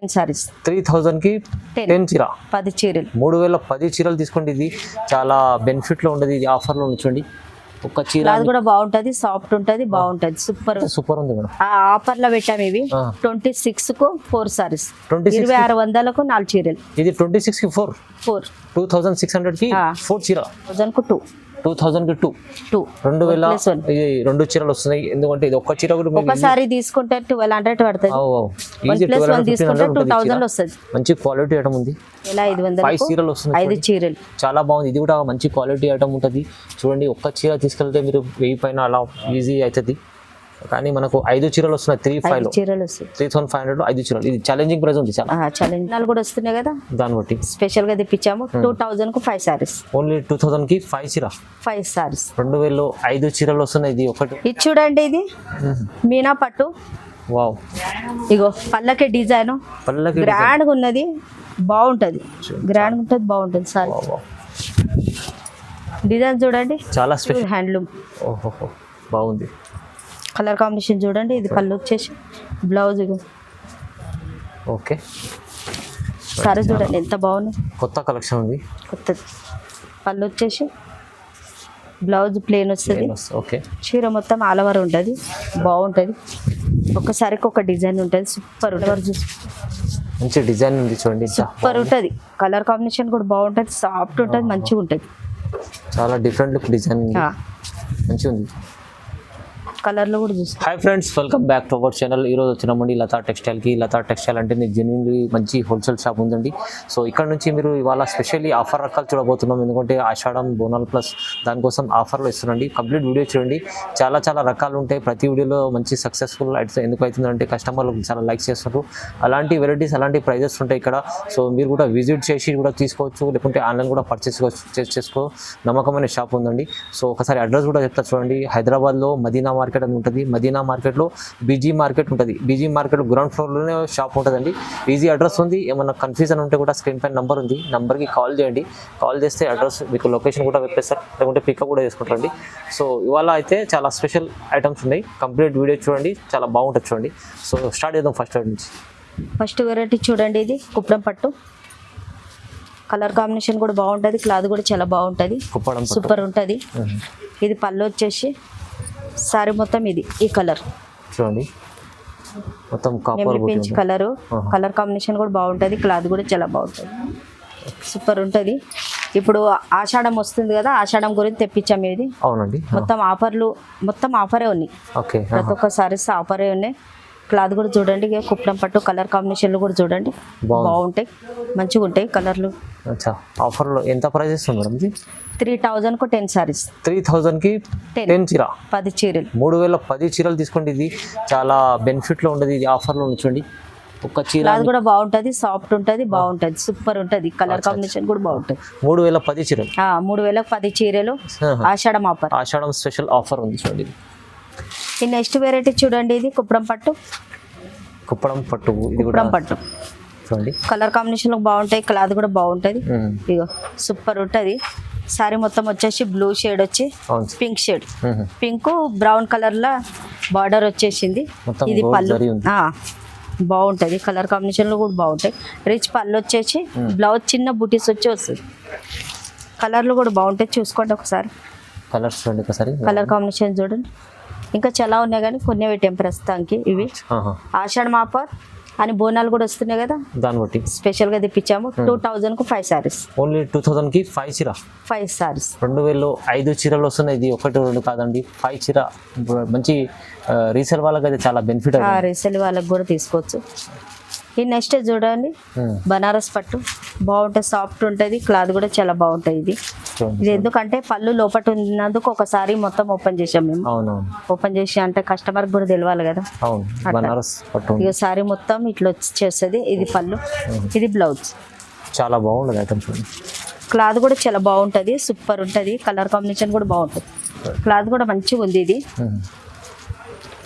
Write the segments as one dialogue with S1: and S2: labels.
S1: 10 సారీస్
S2: 3000 కి 10 చీర
S1: 10 చీరలు
S2: 3010 చీరలు తీసుకోండి. ఇది చాలా బెనిఫిట్ లో ఉండదు. ఇది ఆఫర్ లో ఉంచండి. ఒక చీర
S1: అది కూడా బాగుంటది, సాఫ్ట్ ఉంటది, బాగుంటది,
S2: సూపర్ ఉంది మేడం.
S1: ఆ ఆఫర్ లో పెట్టాము ఇవి 26 కు 4 సారీస్ 2600 కు 4 చీరలు.
S2: ఇది 26 కి 4 2600 కి 4 చీర
S1: 1000 కు
S2: 2000 కి 2 2000 ఇది 2 చీరలు వస్తున్నాయి. ఎందుకంటే ఇది ఒక్క చీర కూడా
S1: ఒకసారి తీసుకుంటే 1200 పడుతుంది.
S2: ఈజీ
S1: 1200 తీసుకుంటే 2000 వస్తుంది.
S2: మంచి క్వాలిటీ ఐటమ్ ఉంది.
S1: 500
S2: చీరలు వస్తున్నాయి.
S1: 5 చీరలు చాలా
S2: బాగుంది. ఇది కూడా మంచి క్వాలిటీ ఐటమ్ ఉంటుంది. చూడండి, ఒక్క చీర తీసుకెళ్తే మీరు 1000 పైన అలా ఈజీ అవుతుంది. కానీ మనకు 5 చీరలు వస్తున్నాయి. 3500 లో 5 చీరలు. ఇది ఛాలెంజింగ్ ప్రైస్ ఉంది. చాలా
S1: ఛాలెంజ్ కూడా వస్తున్నాయి కదా, దాన్ని బట్టి స్పెషల్ గా తెప్పించాము. 2000 కు 5 సారీస్
S2: ఓన్లీ 2000 కి 5 చీర
S1: 5 సారీస్
S2: 2000 లో 5 చీరలు వస్తున్నాయి. ఇది ఒకటి.
S1: ఇది చూడండి, ఇది మీనా పట్టు.
S2: వావ్,
S1: ఇగో పల్లకి డిజైన్ గ్రాండ్ గా ఉన్నది, బాగుంటది. గ్రాండ్ ఉంటది, బాగుంటది. సారీ డిజైన్ చూడండి, చాలా స్పెషల్ హ్యాండ్లూమ్.
S2: ఓహో, బాగుంది.
S1: కలర్ కాంబినేషన్ చూడండి. ఇది పళ్ళు వచ్చేసి బ్లౌజ్.
S2: ఓకే,
S1: సారీ చూడండి ఎంత బాగుంది.
S2: కొత్త కలెక్షన్ ఉంది.
S1: కొత్తది. పళ్ళు వచ్చేసి బ్లౌజ్ ప్లేన్ వస్తుంది.
S2: ఓకే,
S1: చీర మొత్తం ఆల్ ఓవర్ ఉంటుంది, బాగుంటుంది. ఒక్కసారికి ఒక డిజైన్ ఉంటుంది. సూపర్ ఉంటుంది.
S2: మంచి డిజైన్ ఉంది చూడండి,
S1: సూపర్ ఉంటుంది. కలర్ కాంబినేషన్ కూడా బాగుంటుంది, సాఫ్ట్ ఉంటుంది, మంచిగా ఉంటుంది.
S2: చాలా డిఫరెంట్ లుక్ డిజైన్ మంచిగా ఉంది.
S1: కలర్లో కూడా చూస్తాం.
S2: Hi friends, welcome back to our channel. ఈరోజు వచ్చినామండి లతా టెక్స్టైల్కి. లతా టెక్స్టైల్ అంటే నేను జెన్యున్లీ మంచి హోల్సేల్ షాప్ ఉందండి. సో ఇక్కడ నుంచి మీరు ఇవాళ స్పెషల్లీ ఆఫర్ రకాలు చూడబోతున్నాం. ఎందుకంటే ఆషాఢం బోనాల్ ప్లస్ దానికోసం ఆఫర్లో ఇస్తున్నాండి. కంప్లీట్ వీడియో చూడండి. చాలా రకాలు ఉంటాయి. ప్రతి వీడియోలో మంచి సక్సెస్ఫుల్ ఎందుకు అవుతుందంటే కస్టమర్లు చాలా లైక్ చేస్తున్నారు. అలాంటి వెరైటీస్, అలాంటి ప్రైజెస్ ఉంటాయి ఇక్కడ. సో మీరు కూడా విజిట్ చేసి కూడా తీసుకోవచ్చు, లేకుంటే ఆన్లైన్ కూడా పర్చేస్ చేసుకో. నమ్మకమైన షాప్ ఉందండి. సో ఒకసారి అడ్రస్ కూడా చెప్తా చూడండి. హైదరాబాద్లో మదీనా మార్కెట్ అని ఉంటుంది. మదీనా మార్కెట్లో బీజీ మార్కెట్ ఉంటుంది. బీజీ మార్కెట్ గ్రౌండ్ ఫ్లోర్లోనే షాప్ ఉంటుందండి. ఈజీ అడ్రస్ ఉంది. ఏమన్నా కన్ఫ్యూజన్ ఉంటే కూడా స్క్రీన్ పైన నెంబర్ ఉంది, నెంబర్కి కాల్ చేయండి. కాల్ చేస్తే అడ్రస్ మీకు లొకేషన్ కూడా పెట్టేస్తారు, లేకుంటే పికప్ కూడా చేసుకుంటారండి. సో ఇవాళ అయితే చాలా స్పెషల్ ఐటమ్స్ ఉన్నాయి. కంప్లీట్ వీడియో చూడండి, చాలా బాగుంటుంది చూడండి. సో స్టార్ట్ చేద్దాం ఫస్ట్ నుంచి.
S1: ఫస్ట్ వెరైటీ చూడండి, ఇది కుప్పడం పట్టు. కలర్ కాంబినేషన్ కూడా బాగుంటుంది, క్లాత్ కూడా చాలా బాగుంటుంది, సూపర్ ఉంటుంది. ఇది పళ్ళు వచ్చేసి సారీ మొత్తం ఇది ఈ కలర్
S2: చూడండి, మొత్తం copper
S1: pinch colour. Colour combination కూడా బాగుంటుంది, క్లాత్ కూడా చాలా బాగుంటుంది, సూపర్ ఉంటుంది. ఇప్పుడు ఆషాఢం వస్తుంది కదా, ఆషాఢం గురించి తెప్పించాము ఇది.
S2: అవునండి,
S1: మొత్తం ఆఫరే ఉన్నాయి. ప్రతి ఒక్క సారీస్ ఆఫరే ఉన్నాయి. క్లాత్ కూడా చూడండి, కుప్పడం పట్టు. కలర్ కాంబినేషన్లు కూడా చూడండి, బాగుంటాయి, మంచిగా ఉంటాయి కలర్లు.
S2: ఆఫర్లో ఎంత ప్రైస్ ఇస్తుంది మేడం?
S1: 3000 కు 10 సారీస్
S2: 3000 కి 10 చీర
S1: 10 చీరలు
S2: 3010 చీరలు తీసుకోండి. ఇది చాలా బెనిఫిట్ లో ఉండదు. ఇది ఆఫర్లో ఉంచండి. ఒక చీర
S1: అది కూడా బాగుంటది, సాఫ్ట్ ఉంటది, బాగుంటది, సూపర్ ఉంటది. కలర్ కాంబినేషన్ కూడా బాగుంటది.
S2: 3010 చీరలు
S1: 3010 చీరలు ఆషాఢం ఆఫర్,
S2: ఆషాఢం స్పెషల్ ఆఫర్ ఉంది చూడండి.
S1: ఈ నెక్స్ట్ వెరైటీ చూడండి, ఇది కుప్పడం పట్టు.
S2: ఇది కూడా
S1: పట్టు
S2: చూడండి.
S1: కలర్ కాంబినేషన్ బాగుంటాయి, క్లాత్ కూడా బాగుంటది. ఇగో సూపర్ ఉంటది. సారీ మొత్తం వచ్చేసి బ్లూ షేడ్ వచ్చి pink shade, pink brown colour లా బార్డర్ వచ్చేసింది. ఇది పళ్ళు బాగుంటది. కలర్ కాంబినేషన్ లో కూడా బాగుంటాయి. రిచ్ పళ్ళు వచ్చేసి బ్లౌజ్ చిన్న బుటీస్ వచ్చి వస్తుంది. కలర్లు కూడా బాగుంటాయి, చూసుకోండి ఒకసారి.
S2: కలర్స్ చూడండి ఒకసారి.
S1: కలర్ కాంబినేషన్ చూడండి. ఇంకా చాలా ఉన్నాయి కానీ కొన్ని పెట్టాం ప్రస్తుతానికి. ఇవి ఆషాఢం ఆఫర్ అని బోనాలు కూడా వస్తున్నాయి కదా, దాన్ని బట్టి స్పెషల్ గా తెప్పించాము. 2000 కు 5 సారీస్
S2: ఓన్లీ 2000 కి 5 చీర
S1: 5 సారీస్
S2: 2000 5 చీరలు వస్తున్నాయి. ఇది 1 2 కాదండి, 5 చీర. మంచి రీసేల్ వాళ్ళకి అయితే చాలా బెనిఫిట్.
S1: రీసేల్ వాళ్ళకి కూడా తీసుకోవచ్చు. ఈ నెక్స్ట్ చూడండి, బనారస్ పట్టు. బాగుంటుంది, సాఫ్ట్ ఉంటుంది, క్లాత్ కూడా చాలా బాగుంటుంది. ఇది ఎందుకంటే పళ్ళు లోపల ఉన్నందుకు ఒకసారి మొత్తం ఓపెన్ చేసాం మేము. ఓపెన్ చేసి అంటే కస్టమర్ కూడా తెలియాలి కదా. ఇక సారీ మొత్తం ఇట్లా వచ్చేస్తుంది. ఇది పళ్ళు, ఇది బ్లౌజ్.
S2: చాలా బాగుంటుంది ఐటమ్ చూడండి.
S1: క్లాత్ కూడా చాలా బాగుంటుంది, సూపర్ ఉంటుంది. కలర్ కాంబినేషన్ కూడా బాగుంటుంది, క్లాత్ కూడా మంచిగా ఉంది. ఇది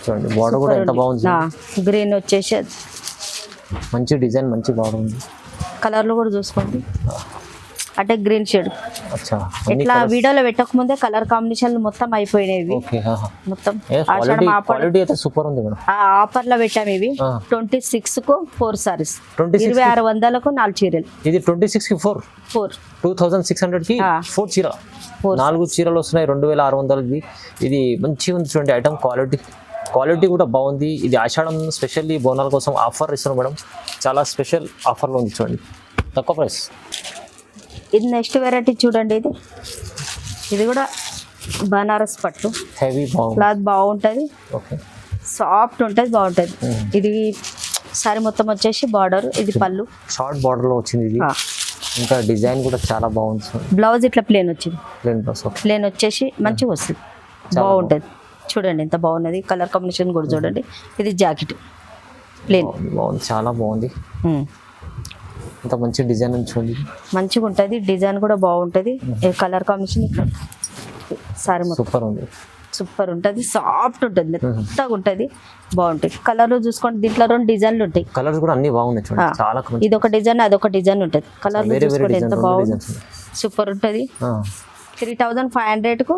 S2: చూడండి, బార్డర్ కూడా ఎంత బాగుంది.
S1: గ్రీన్ వచ్చేసి
S2: మంచి డిజైన్, మంచి బార్డర్ ఉంది.
S1: కలర్లు కూడా చూసుకోండి. అంటే గ్రీన్ షేడ్.
S2: అచ్చా
S1: ఇట్లా వీడియోలో పెట్టక ముందే కలర్ కాంబినేషన్లు మొత్తం అయిపోయినాయి
S2: ఓకే
S1: మొత్తం. ఆషాఢం ఆఫర్
S2: క్వాలిటీ అయితే సూపర్ ఉంది మేడం.
S1: ఆఫర్ లో పెట్టాము ఇవి 26 కు 4 సారీస్,
S2: 26
S1: 2600కు 4 చీరలు.
S2: ఇది 26 కి 4 2600 కి 4 చీర, 4 చీరలు వస్తున్నాయి 2600కి. ఇది మంచిగా ఉంది చూడండి ఐటమ్, క్వాలిటీ కూడా బాగుంది. ఇది ఆషాఢం స్పెషల్లీ బోనాల కోసం ఆఫర్ ఇస్తున్నాం మేడం, చాలా స్పెషల్ ఆఫర్లో ఉంది చూడండి, తక్కువ ప్రైస్.
S1: ఇది నెక్స్ట్ వెరైటీ చూడండి, ఇది కూడా బనారస్ పట్టు,
S2: హెవీ బాగుంది,
S1: క్లాత్ బాగుంటుంది,
S2: ఓకే
S1: సాఫ్ట్ ఉంటుంది, బాగుంటుంది. ఇది సారీ మొత్తం వచ్చేసి బార్డర్, ఇది పళ్ళు
S2: షార్ట్ బార్డర్లో వచ్చింది. ఇది ఇంకా డిజైన్ కూడా చాలా బాగుంది.
S1: బ్లౌజ్ ఇట్లా ప్లేన్ వచ్చింది,
S2: ప్లేన్
S1: వచ్చేసి మంచిగా వస్తుంది, బాగుంటుంది. చూడండి ఎంత బాగున్నది, కలర్ కాంబినేషన్ కూడా చూడండి. ఇది జాకెట్ ప్లేన్
S2: బాగుంది, చాలా బాగుంది. ఇంత మంచి డిజైన్ చూడండి,
S1: మంచిగా ఉంటుంది, డిజైన్ కూడా బాగుంటుంది. కలర్ కాంబినేషన్ ఇక్కడ సారీ
S2: సూపర్ ఉంది,
S1: సూపర్ ఉంటుంది, సాఫ్ట్ ఉంటుంది, మెత్తగా ఉంటుంది, బాగుంటుంది. కలర్లు చూసుకోండి, దీంట్లో 2 డిజైన్లు ఉంటాయి.
S2: కలర్స్ కూడా అన్ని బాగున్నాయి చూడండి, చాలా
S1: ఇది ఒక డిజైన్, అదొక డిజైన్ ఉంటుంది. కలర్లు చూసుకోండి ఎంత బాగుంది, సూపర్ ఉంటుంది. 3500కు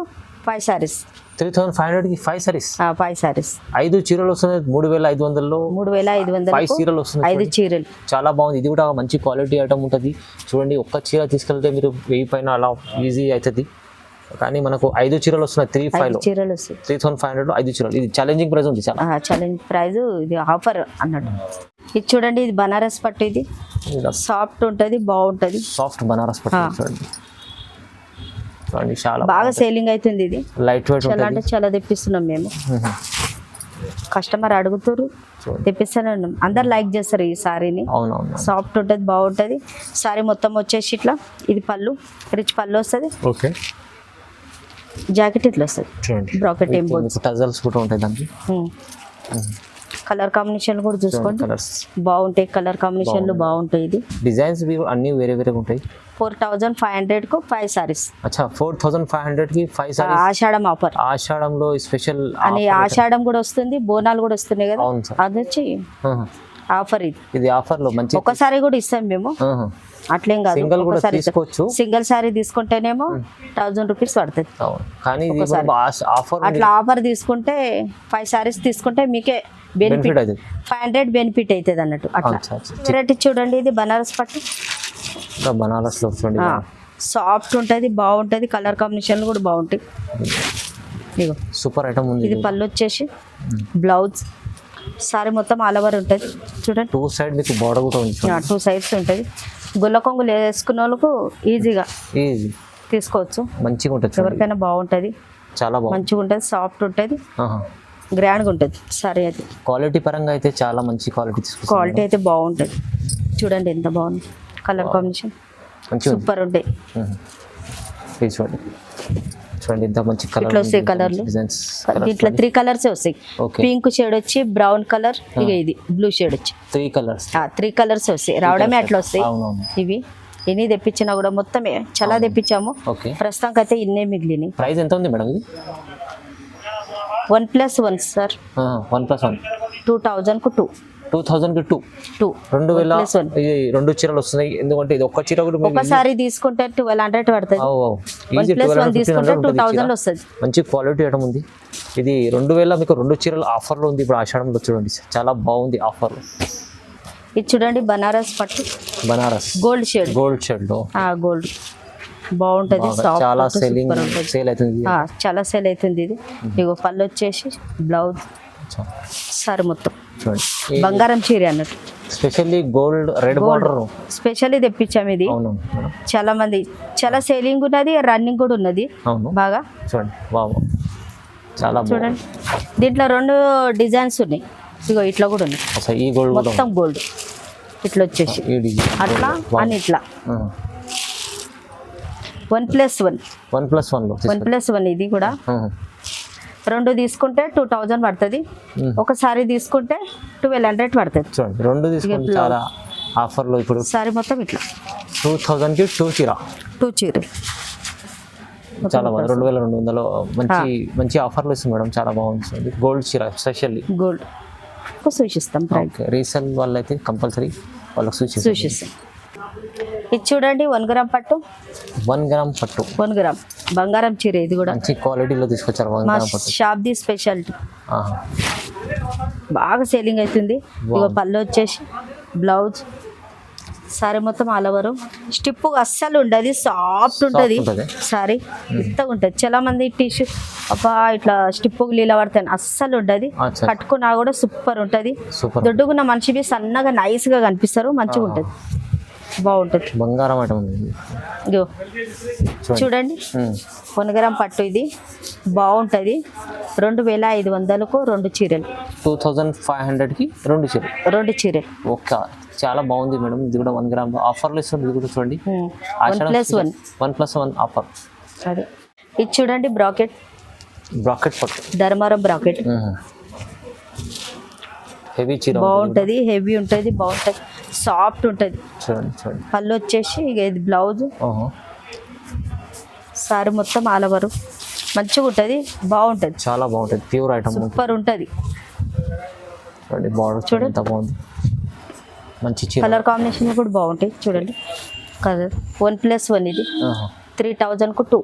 S1: 5 సారీస్,
S2: 3500కి 5 సారీస్,
S1: 5 సారీస్,
S2: 5 చీరలు వస్తున్నాయి. 3500లో
S1: 3500
S2: 5 చీరలు వస్తున్నాయి,
S1: 5 చీరలు,
S2: చాలా బాగుంది. ఇది కూడా మంచి క్వాలిటీ ఐటమ్ ఉంటుంది చూడండి. ఒక్క చీర తీసుకెళ్తే మీరు 1000 పైన అలా ఈజీ అవుతుంది. కానీ మనకు 5 చీరలు వస్తున్నాయి, 3500లో
S1: చీరలు వస్తాయి,
S2: 3500లో 5 చీరలు. ఇది ఛాలెంజింగ్ ప్రైస్ ఉంది, చాలా
S1: ఛాలెంజ్ ప్రైస్, ఇది ఆఫర్ అన్నట్టు. ఇది చూడండి, ఇది బనారస్ పట్టు, ఇది సాఫ్ట్ ఉంటుంది, బాగుంటుంది,
S2: సాఫ్ట్ బనారస్ పట్టు చూడండి, చాలా
S1: బాగా సేలింగ్ అవుతుంది. ఇది
S2: లైట్ వెయిట్
S1: చాలా అంటే చాలా తెప్పిస్తున్నాం మేము, కస్టమర్ అడుగుతారు, తెప్పిస్తాను, అందరు లైక్ చేస్తారు ఈ సారీని.
S2: అవునవును,
S1: సాఫ్ట్ ఉంటుంది, బాగుంటుంది. సారీ మొత్తం వచ్చేసి ఇట్లా, ఇది పళ్ళు, రిచ్ పళ్ళు వస్తుంది,
S2: ఓకే.
S1: జాకెట్ ఇట్లా వస్తుంది, బ్రాకెట్ ఏం
S2: టజల్స్ కూడా ఉంటాయి దానికి.
S1: కలర్ కాంబినేషన్ కూడా చూసుకోండి, బాగుంటాయి, కలర్ కాంబినేషన్లు బాగుంటాయి. ఇది
S2: డిజైన్స్ అన్ని వేరే వేరేగా ఉంటాయి.
S1: 4500కు 5 సారీస్.
S2: అచ్చా 4500కి 5 సారీస్,
S1: ఆషాఢం ఆఫర్,
S2: ఆషాఢంలో స్పెషల్
S1: అని ఆషాఢం కూడా వస్తుంది, బోనాలు కూడా వస్తున్నాయి కదా, అది వచ్చి ఆఫర్. ఇది
S2: ఆఫర్ లో మంచి
S1: ఒకసారి కూడా ఇస్తాం మేము, అట్లేం కాదు, సింగిల్ సారీ తీసుకుంటేనేమో 1000 రూపీస్ పడుతుంది.
S2: కానీ
S1: అట్లా ఆఫర్ తీసుకుంటే 5 సారీస్ తీసుకుంటే మీకే బెనిఫిట్, 500 బెనిఫిట్ అవుతుంది అన్నట్టు. అట్లా వెరైటీ చూడండి, ఇది బనారస్ పట్టు,
S2: బనారస్ లో చూడండి,
S1: సాఫ్ట్ ఉంటుంది, బాగుంటుంది, కలర్ కాంబినేషన్ కూడా బాగుంటాయి. ఇగో
S2: సూపర్ ఐటమ్ ఉంది.
S1: ఇది పళ్ళు వచ్చేసి, బ్లౌజ్, సారీ మొత్తం ఆల్ ఓవర్ ఉంటుంది చూడండి.
S2: 2 సైడ్ మీకు బోర్డర్ కూడా ఉంది,
S1: 2 సైడ్స్ ఉంటుంది. గుల్ల కొంగులు వేసుకున్న వాళ్ళకు ఈజీగా తీసుకోవచ్చు, మంచిగా ఉంటుంది, ఎవరికైనా బాగుంటుంది, చాలా బాగుంది, మంచిగా ఉంటుంది, సాఫ్ట్ ఉంటుంది, గ్రాండ్గా ఉంటుంది. సరే, అయితే
S2: క్వాలిటీ పరంగా అయితే చాలా మంచి
S1: క్వాలిటీ అయితే బాగుంటుంది. చూడండి ఎంత బాగుంది, కలర్ కాంబినేషన్ సూపర్ ఉంటాయి.
S2: చూడండి చూడండి ఎంత మంచి కలర్
S1: వస్తాయి, కలర్లు దీంట్లో 3 కలర్స్ వస్తాయి. పింక్ షేడ్ వచ్చి, బ్రౌన్ కలర్, ఇక ఇది బ్లూ షేడ్ వచ్చి, 3 కలర్స్ వస్తాయి. రావడమే అట్లా వస్తాయి. ఇవి ఎన్ని తెప్పించినా కూడా మొత్తం చాలా తెప్పించాము, ప్రస్తుతానికి అయితే ఇన్నే మిగిలినాయి.
S2: ప్రైస్ ఎంత ఉంది మేడం ఇది?
S1: 1+1 సార్,
S2: 1+1
S1: 2000కు 2,
S2: 2000కి 2, 2000 ఇది 2 చీరలు వస్తున్నాయి. ఎందుకంటే ఇది ఒక్క చీర కూడా
S1: ఒకసారి తీసుకుంటే 1200 పడుతుంది, 1+1 తీసుకుంటే 2000 వస్తుంది.
S2: మంచి క్వాలిటీ ఐటమ్ ఉంది. ఇది 2000 మీకు 2 చీరలు ఆఫర్లో ఉంది ఇప్పుడు ఆషాఢంలో. చూడండి చాలా బాగుంది ఆఫర్లో.
S1: ఇది చూడండి బనారస్ పట్టు,
S2: బనారస్
S1: గోల్డ్ షేడ్
S2: లో
S1: గోల్డ్ బాగుంటుంది,
S2: చాలా సేల్ అవుతుంది,
S1: చాలా సేల్ అవుతుంది. ఇది ఇగో పళ్ళు వచ్చేసి, బ్లౌజ్, సారీ మొత్తం చూడండి బంగారం చీర అన్నట్టు,
S2: specially gold red border
S1: specially తెప్పించాము. ఇది చాలా మంది, చాలా సేలింగ్ ఉన్నది, రన్నింగ్ కూడా ఉన్నది బాగా.
S2: చూడండి చాలా
S1: చూడండి, దీంట్లో 2 డిజైన్స్ ఉన్నాయి. ఇగో ఇట్లా కూడా ఉన్నాయి,
S2: ఈ గోల్డ్
S1: మొత్తం గోల్డ్ ఇట్లా వచ్చేసి, అట్లా అని ఇట్లా 1+1 ఇది కూడా. 2 తీసుకుంటే 2000 పడుతుంది, ఒకసారి తీసుకుంటే 1200 పడుతుంది.
S2: చూడండి 2 తీసుకుంటే చాలా ఆఫర్లో ఇప్పుడు
S1: సారీ మొత్తం ఇట్లా
S2: 2000కి 2 చీర చాలా బాగుంది. 2200 మంచి ఆఫర్లు ఇస్తుంది మేడం, చాలా బాగుంది. గోల్డ్ చీర స్పెషల్లీ
S1: గోల్డ్ సూచిస్తాం,
S2: రీసేల్ వాళ్ళు అయితే కంపల్సరీ వాళ్ళకి సూచిస్తాం.
S1: ఇది చూడండి 1 గ్రామ్ పట్టు
S2: 1 గ్రామ్ పట్టు
S1: 1 గ్రామ్ బంగారం చీర ఇది కూడా
S2: మంచి క్వాలిటీలో తీసుకొచ్చారు 1
S1: మా
S2: గ్రామ్ పట్టు.
S1: షాప్ది స్పెషాలిటీ
S2: ఆహా.
S1: బాగా సేలింగ్ అవుతుంది. ఇక పళ్ళు వచ్చేసి బ్లౌజ్ సారీ మొత్తం ఆల్ ఓవర్ స్టిప్ అస్సలు ఉండదు, సాఫ్ట్ ఉంటుంది
S2: ఉంటది.
S1: సారీ మెత్తగా ఉంటుంది. చాలా మంది టిష్యూ అబ్బా ఇట్లా స్టిప్ లీల పడతాను అస్సలు ఉండదు.
S2: అచ్చా.
S1: కట్టుకున్నా కూడా సూపర్ ఉంటుంది.
S2: సూపర్
S1: దొడ్డుకున్న మనిషివి సన్నగా నైస్ గా కనిపిస్తారు, మంచిగా ఉంటుంది, బాగుంటుంది.
S2: బంగారం ఐటమ్ ఉంది.
S1: ఇగో చూడండి 1 గ్రామ్ పట్టు ఇది బాగుంటుంది. 2500కు 2 చీరలు,
S2: 2500కి 2 చీరలు.
S1: 2 చీరలు.
S2: ఓకే, చాలా బాగుంది మేడం. ఇది కూడా 1 గ్రామ్ ఆఫర్లు ఇస్తుంది. ఇది కూడా చూడండి
S1: 1+1
S2: 1+1 ఆఫర్.
S1: అదే ఇది చూడండి బ్రాకెట్
S2: పట్టు
S1: ధర్మారం బ్రాకెట్
S2: హెవీ చీర
S1: బాగుంటుంది, హెవీ ఉంటుంది, బాగుంటుంది, సాఫ్ట్ ఉంటుంది.
S2: చూడండి
S1: పళ్ళు వచ్చేసి ఇక ఇది బ్లౌజ్
S2: ఓహో.
S1: సారీ మొత్తం ఆల్ ఓవర్ మంచిగా ఉంటుంది, బాగుంటుంది,
S2: చాలా బాగుంటుంది, ప్యూర్ ఐటమ్
S1: సూపర్ ఉంటుంది.
S2: చూడండి బార్డర్ చూడండి ఎంత బాగుంది. మంచి చీర.
S1: కలర్ కాంబినేషన్ కూడా బాగుంటాయి చూడండి. కలర్ 1+1 ఇది 3000కు 2.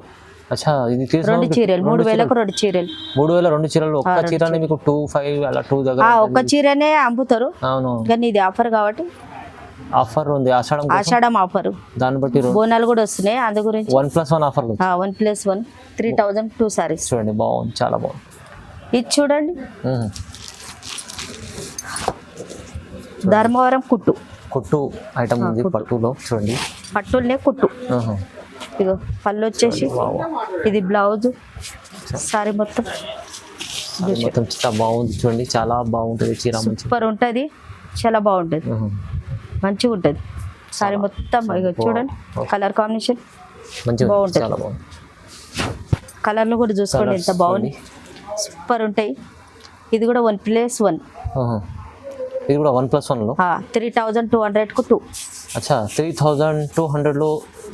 S2: అచ్చా, ఇది
S1: 2 చీరలు 3000కు 2 చీరలు.
S2: 3000 2 చీరలు. ఒక్క చీరనే మీకు 2,500 అలా 2 దగ్గర
S1: ఒక్క చీరనే అమ్ముతారు.
S2: అవును,
S1: కానీ ఇది ఆఫర్ కాబట్టి
S2: ఆఫర్ ఉంది.
S1: ఆషాఢం ఆఫర్,
S2: దాన్ని బట్టి
S1: బోనాలు కూడా వస్తున్నాయి, అందు గురించి
S2: 1+1 ఆఫర్
S1: 1+1 3000 2 సారీస్.
S2: చూడండి బాగుంది, చాలా బాగుంది.
S1: ఇది చూడండి ధర్మవరం
S2: కుట్టు ఐటమ్ ఉంది పట్టులో. చూడండి
S1: పట్టులనే కుట్టు. ఇగో పళ్ళు వచ్చేసి ఇది బ్లౌజ్ సారీ మొత్తం
S2: చాలా బాగుంది. చూడండి చాలా బాగుంటుంది చీర,
S1: సూపర్ ఉంటుంది, చాలా బాగుంటుంది, మంచిగా ఉంటుంది సారీ మొత్తం. ఇక చూడండి కలర్ కాంబినేషన్ బాగుంటుంది,
S2: చాలా బాగుంది.
S1: కలర్లు కూడా చూసుకోండి ఎంత బాగుంది, సూపర్ ఉంటాయి. ఇది కూడా 1+1.
S2: ఇది కూడా 1+1లో
S1: 3200కు 2.
S2: అచ్చా, 3200లో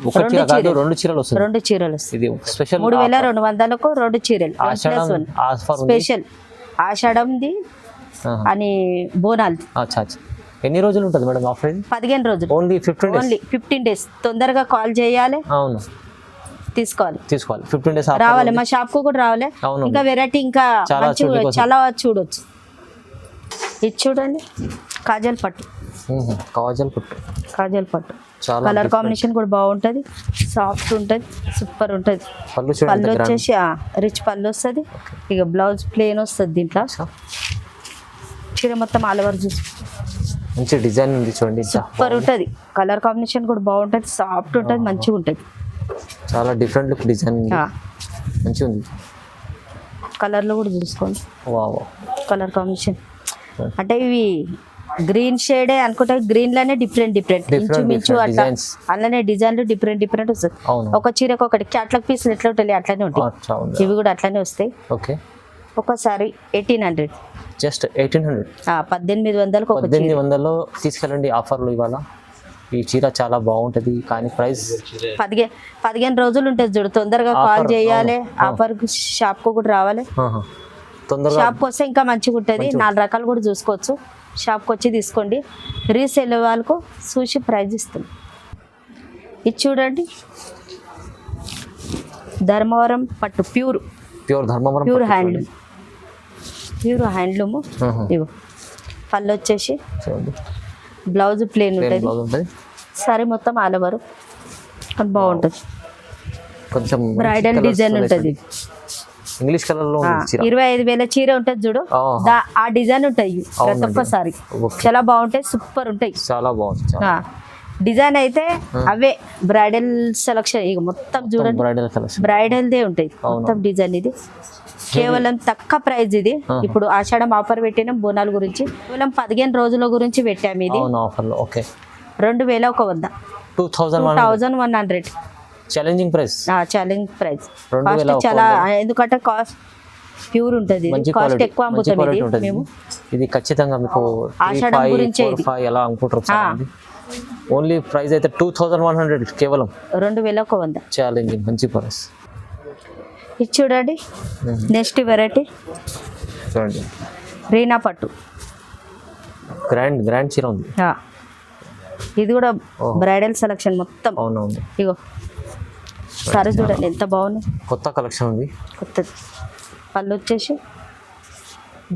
S2: ఒక చీర కాదు 2 చీరలు వస్తుంది.
S1: 2 చీరలు వస్తాయి.
S2: ఇది స్పెషల్
S1: 3200కు 2 చీరలు
S2: ఆఫర్
S1: స్పెషల్. ఆషాఢంది అని బోనాలు.
S2: అచ్చా, ఎన్ని రోజులు ఉంటుంది మేడం ఆఫర్? ఇది
S1: 15 రోజులు.
S2: Only
S1: 15 days. తొందరగా కాల్ చేయాలి,
S2: అవును
S1: తీసుకోవాలి
S2: 15 days
S1: రావాలి, మా షాప్ కు కూడా రావాలి. ఇంకా వెరైటీ ఇంకా చాలా చూడొచ్చు. ఇది చూడండి కాజల్ పట్టు కలర్ కాంబినేషన్ కూడా బాగుంటుంది, సాఫ్ట్ ఉంటుంది, సూపర్ ఉంటుంది. పళ్ళు వచ్చేసి రిచ్ పళ్ళు వస్తుంది. ఇక బ్లౌజ్ ప్లెయిన్ వస్తుంది. దీంట్లో చీర మొత్తం ఆల్ ఓవర్ చూసి
S2: మంచి డిజైన్ ఉంది చూడండి,
S1: సూపర్ ఉంటుంది. కలర్ కాంబినేషన్ కూడా బాగుంటుంది, సాఫ్ట్ ఉంటుంది, మంచిగా ఉంటుంది,
S2: చాలా డిఫరెంట్ లుక్ డిజైన్ మంచిగా ఉంది.
S1: కలర్లో కూడా చూసుకోండి కలర్ కాంబినేషన్. అంటే ఇవి గ్రీన్ షేడే అనుకుంటే గ్రీన్ లోనే డిఫరెంట్ ఇంచుమించు అట్లా అలానే డిజైన్లు డిఫరెంట్ వస్తుంది. ఒక చీరకు ఒకటి క్యాట్లాగ్ పీసులు ఎట్లా ఉంటాయి అట్లానే ఉంటాయి, ఇవి కూడా అట్లానే వస్తాయి. ఒకసారి 1800,
S2: జస్ట్ 1800,
S1: 1800కు
S2: 1800లో తీసుకెళ్ళండి ఆఫర్లు. ఇవాళ ఈ చీర చాలా బాగుంటది, కానీ ప్రైస్
S1: 15 రోజులు ఉంటుంది చూడు. తొందరగా కాల్ చేయాలి, ఆఫర్ షాప్ కు కూడా రావాలి. షాప్కి వస్తే ఇంకా మంచిగా ఉంటుంది, 4 రకాలు కూడా చూసుకోవచ్చు. షాప్కి వచ్చి తీసుకోండి, రీసేల్ వాళ్ళకు చూసి ప్రైజ్ ఇస్తుంది. ఇది చూడండి ధర్మవరం పట్టు ప్యూర్ హ్యాండ్లూమ్. ఇవి పళ్ళు వచ్చేసి బ్లౌజ్ ప్లేన్ ఉంటుంది, సారీ మొత్తం ఆల్ ఓవర్ బాగుంటుంది, కొంచెం బ్రైడల్ డిజైన్ ఉంటుంది.
S2: ఇంగ్లీష్ కలర్ లో
S1: 25,000 చీర ఉంటుంది చూడు, ఆ డిజైన్ ఉంటాయి ప్రతి ఒక్కసారి. చాలా బాగుంటాయి, సూపర్ ఉంటాయి,
S2: చాలా బాగుంది.
S1: డిజైన్ అయితే అవే బ్రైడల్ సెలక్షన్. ఇక మొత్తం చూడండి బ్రైడల్దే ఉంటాయి మొత్తం డిజైన్. ఇది కేవలం తక్కువ ప్రైస్. ఇది ఇప్పుడు ఆషాఢం ఆఫర్ పెట్టినాం బోనాల గురించి, కేవలం 15 రోజుల గురించి పెట్టాము. ఇది 2100, 2100
S2: ఛాలెంజింగ్ ప్రైస్.
S1: కాస్ట్ చాలా, ఎందుకంటే కాస్ట్ ప్యూర్ ఉంటుంది, కాస్ట్ ఎక్కువ అమ్ముతాం ఇది మేము.
S2: ఇది ఖచ్చితంగా మీకు
S1: ఆషాఢం గురించి
S2: ఎలా అనుకుంటారు. ఓన్లీ ప్రైస్ అయితే 2100, కేవలం
S1: 2100.
S2: ఛాలెంజింగ్ మంచి ప్రైస్.
S1: ఇది చూడండి నెక్స్ట్ వెరైటీ
S2: చూడండి
S1: రీనా పట్టు
S2: గ్రాండ్ చీర ఉంది.
S1: ఇది కూడా బ్రైడల్ సెలక్షన్ మొత్తం.
S2: అవునవును.
S1: ఇగో సరే చూడండి ఎంత బాగుంది,
S2: కొత్త కలెక్షన్ ఉంది.
S1: కొత్తది. పళ్ళు వచ్చేసి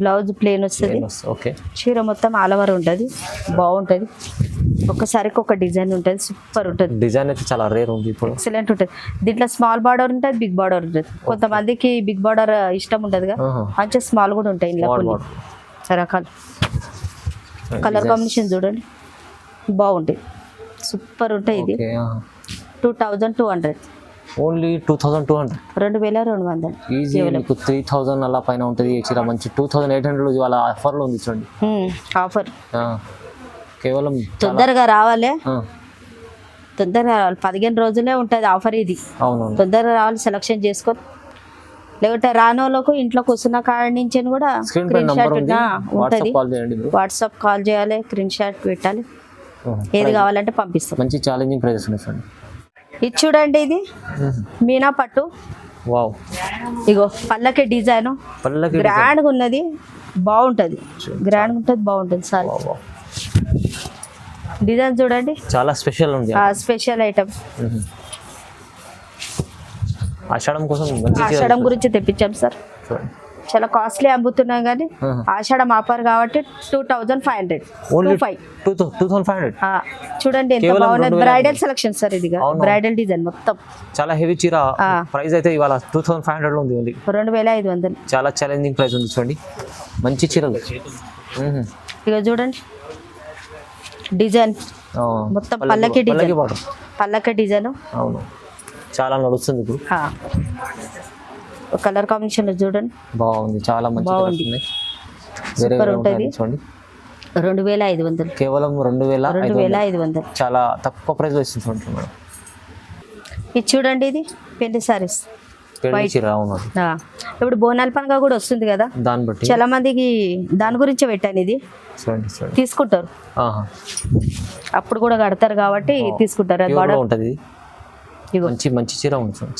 S1: బ్లౌజ్ ప్లేన్ వస్తుంది.
S2: ఓకే.
S1: చీర మొత్తం ఆల్ ఓవర్ ఉంటుంది, బాగుంటుంది. ఒక్కసారికి ఒక డిజైన్ ఉంటుంది, సూపర్ ఉంటుంది.
S2: డిజైన్ అయితే చాలా రేర్ ఉంది ఇప్పుడు.
S1: ఎక్సలెంట్ ఉంటుంది. దీంట్లో స్మాల్ బార్డర్ ఉంటుంది, బిగ్ బార్డర్ ఉంటుంది. కొంతమందికి బిగ్ బార్డర్ ఇష్టం ఉంటుందిగా, మంచిగా స్మాల్ కూడా ఉంటాయి ఇంట్లో కొన్ని రకాలు. కలర్ కాంబినేషన్ చూడండి బాగుంటాయి, సూపర్ ఉంటాయి. ఇది 2200,
S2: ఓన్లీ 2200.
S1: 2200
S2: ఈజీ. మీకు 3000 అలా పైన ఉంటుంది ఈ చీర. మంచి 2800 ఇవాళ ఆఫర్లో ఉంది చూడండి.
S1: ఆఫర్
S2: కేవలం
S1: తొందరగా రావాలి, తొందరగా రావాలి. 15 రోజులే ఉంటుంది ఆఫర్ ఇది.
S2: అవునవును.
S1: తొందరగా రావాలి, సెలక్షన్ చేసుకో. లేకుంటే రానోళ్ళకు ఇంట్లో కూర్చున్న కాడ నుంచి కూడా
S2: స్క్రీన్ పై నంబర్ ఉంది,
S1: ఉంటుంది.
S2: కాల్ చేయండి.
S1: వాట్సాప్ కాల్ చేయాలి, స్క్రీన్ షాట్ పెట్టాలి, ఏది కావాలంటే పంపిస్తాం.
S2: మంచి ఛాలెంజింగ్ ప్రైజెస్ ఉన్నాయి చూడండి.
S1: ఇది చూడండి, ఇది మీనా పట్టు.
S2: వావ్.
S1: ఇగో పల్లకి డిజైన్ గ్రాండ్గా ఉన్నది, బాగుంటుంది. గ్రాండ్గా ఉంటుంది, బాగుంటుంది. సారీ డిజైన్ చూడండి
S2: చాలా స్పెషల్ ఉంది.
S1: Special item.
S2: ఆషాఢం కోసం
S1: ఆషాఢం గురించి తెప్పించాం సార్. చాలా కాస్ట్లీ అమ్ముతున్నాం కానీ ఆషాఢం ఆఫర్ కాబట్టి 2500.
S2: 2500
S1: చూడండి ఎంత బాగున్నది. బ్రైడల్ సెలక్షన్ సార్, ఇది బ్రైడల్ డిజైన్ మొత్తం.
S2: చాలా హెవీ చీర. ప్రైస్ అయితే ఇవాళ 2500 లో ఉంది.
S1: 2500.
S2: చాలా ఛాలెంజింగ్ ప్రైస్ ఉంది చూడండి. మంచి చీరలు.
S1: ఇక చూడండి డిజైన్ మొత్తం పల్లకి డిజైన్, పల్లకి డిజైన్.
S2: అవును, చాలా నడుస్తుంది ఇప్పుడు.
S1: కలర్ కాంబినేషన్ చూడండి
S2: బాగుంది, చాలా బాగుంది.
S1: సూపర్ ఉంటుంది. 2500,
S2: కేవలం 2500. చాలా తక్కువ ప్రైస్ వస్తుంది మేడం.
S1: ఇది చూడండి, ఇది పెళ్లి సారీస్. ఇప్పుడు బోనాల పండుగ కూడా వస్తుంది కదా,
S2: దాన్ని బట్టి
S1: చాలా మందికి దాని గురించే పెట్టాను. ఇది తీసుకుంటారు, అప్పుడు కూడా కడతారు కాబట్టి తీసుకుంటారు. అది
S2: ఉంటుంది. మంచి చీర ఉంటుంది,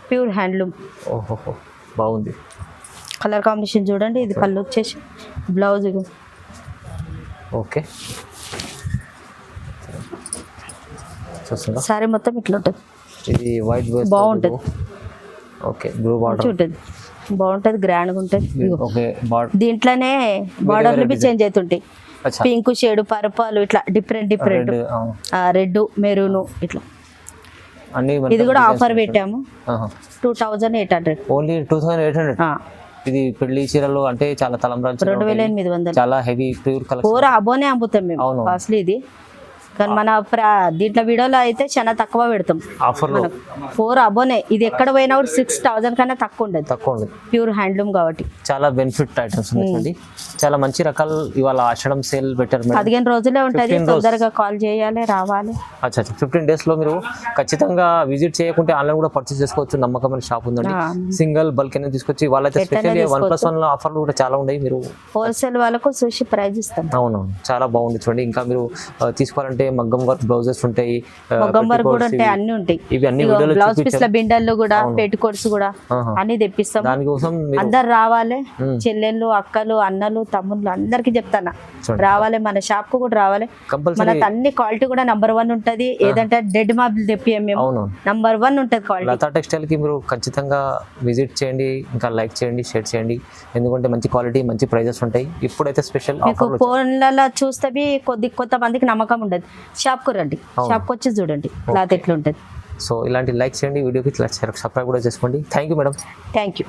S1: ప్యూర్ హ్యాండ్లూమ్.
S2: ఓహో బాగుంది.
S1: కలర్ కాంబినేషన్ చూడండి. ఇది పళ్ళు వచ్చేసి బ్లౌజ్.
S2: ఓకే.
S1: సారీ మొత్తం ఇట్లా ఉంటుంది.
S2: ఇది వైట్
S1: బాగుంటుంది.
S2: ఓకే. బ్లూ బార్డర్
S1: ఉంటుంది, బాగుంటుంది, గ్రాండ్గా ఉంటుంది. దీంట్లోనే బార్డర్లు బి చేంజ్ అవుతుంటాయి. పింక్ షేడ్, పర్పల్, ఇట్లా డిఫరెంట్ రెడ్, మెరూన్ ఇట్లా. ఇది కూడా ఆఫర్ పెట్టాము 2800.
S2: ఓన్లీ 2800. ఇది పెళ్లి చీరలు అంటే చాలా తలంబ్రాలు
S1: 2800.
S2: చాలా హెవీ ప్యూర్ కలెక్షన్.
S1: 4 అబోనే అమ్ముతాం మేము కాస్ట్లీ ఇది. కానీ మన దీంట్లో వీడియోలో అయితే చాలా తక్కువ పెడతాం
S2: ఆఫర్లో.
S1: 4 అబోనే. ఇది ఎక్కడ పోయినా కూడా 6000 కన్నా తక్కువ ఉండదు. ప్యూర్ హ్యాండ్లూమ్ కాబట్టి
S2: చాలా బెనిఫిట్ ఐటమ్స్ ఉన్నాయి. చాలా మంచి రకాలు ఇవాళ ఆషాఢం సేల్ పెట్టారు.
S1: 15 రోజులే ఉంటుంది, తొందరగా కాల్ చేయాలి, రావాలి.
S2: 15 days లో మీరు ఖచ్చితంగా విజిట్ చేయకుంటే ఆన్లైన్ కూడా పర్చేస్ చేసుకోవచ్చు. నమ్మకమైన షాప్ ఉందండి. సింగిల్ బల్క్ అనేది తీసుకొచ్చి వాళ్ళైతే స్పెషల్లీ 1+1 ఆఫర్లు కూడా చాలా ఉన్నాయి. మీరు
S1: హోల్సేల్ వాళ్ళకు చూసి ప్రైస్ ఇస్తాం.
S2: అవునవును, చాలా బాగుంది చూడండి. ఇంకా మీరు తీసుకోవాలంటే మగ్గం వర్క్ బ్లౌజెస్ ఉంటాయి,
S1: మగ్గం వర్క్ కూడా ఉంటాయి, అన్ని ఉంటాయి.
S2: ఇవి అన్ని
S1: బ్లౌజ్ పీస్ ల బిండల్లో కూడా, పెట్ కోట్స్ కూడా అన్ని తెప్పిస్తాం.
S2: దానికోసం
S1: అందరు రావాలి, చెల్లెళ్ళు, అక్కలు, అన్నలు, తమ్ముళ్ళు అందరికి చెప్తాను రావాలి. మన షాప్ కు కూడా రావాలి. మన అన్ని క్వాలిటీ కూడా నంబర్ 1 ఉంటది. ఏదంటే డెడ్ మార్బుల్ తెప్పియం మేము, నంబర్ 1 ఉంటది క్వాలిటీ.
S2: లతా టెక్స్టైల్ కి మీరు ఖచ్చితంగా విజిట్ చేయండి, ఇంకా లైక్ చేయండి, షేర్ చేయండి. ఎందుకంటే మంచి క్వాలిటీ, మంచి ప్రైజెస్ ఉంటాయి. ఇప్పుడైతే స్పెషల్ ఆఫర్లు.
S1: ఫోన్లలో చూస్తే కొంతమందికి నమ్మకం ఉండదు. షాప్ కు రండి, షాప్ కు వచ్చి చూడండి క్లాత్ ఎట్లా ఉంటుంది.
S2: సో ఇలాంటి లైక్ చేయండి, వీడియోకి సబ్స్క్రైబ్ కూడా చేసుకోండి. Thank you madam.
S1: Thank you.